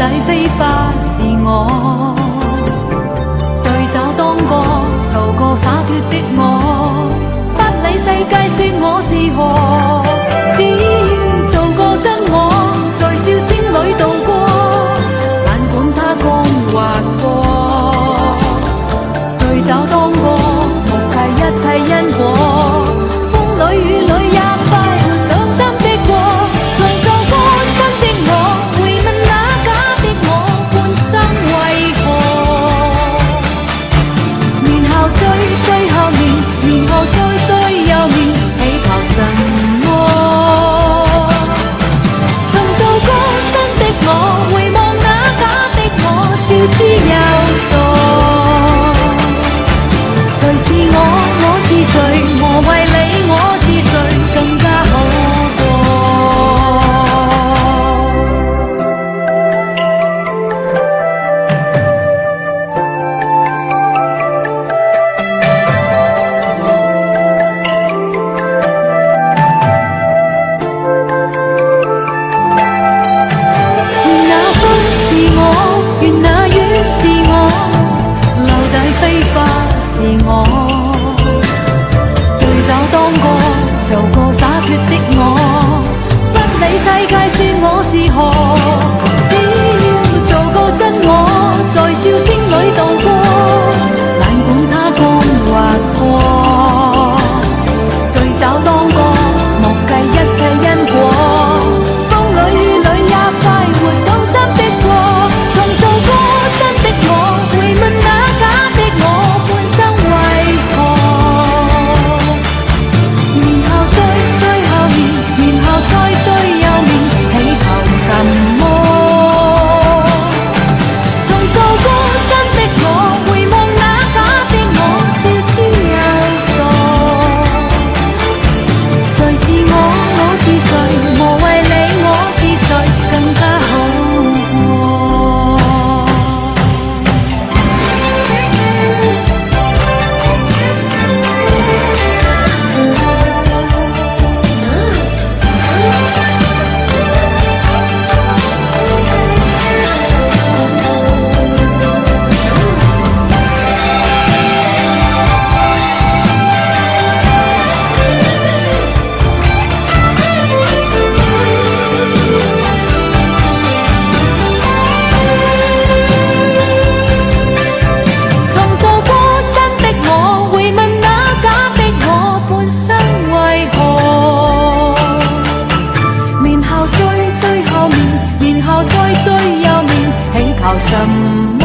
底飛花是我，對酒當歌，渡過灑脱的我，不理世界說我是何，只要做個真我，在笑聲裏度過，懶管它光或過。對酒當歌，無計一切因果，風裏雨裏也快活傷心的過，重做個真的我，回問那假的我，半生為何？年後追後面，年後再又面，喜求什麼？重做個真的我，回望那假的我，笑之又傻。誰是我？我是誰？何謂你？我是誰？更加好過。願那風是我，願那雨是我，留底飛花是我，對酒當歌，做個灑脱的我，不理世界說我是何，只要做個真我，在笑聲裏度過，懶管它光或過。對酒當歌，莫計一切因果，風裏雨裏也快活傷心的過，重做個真的我，回問那假的我，半生為何？年後追後面，年後再又面，喜求什麼？重做個真的我，回望那假的我，笑之又傻。誰是我？我是誰？無謂理我是誰，更加好過。重做個真的我，回問那假的我，半生為何？年後追後面，年後再又面，喜求什麼？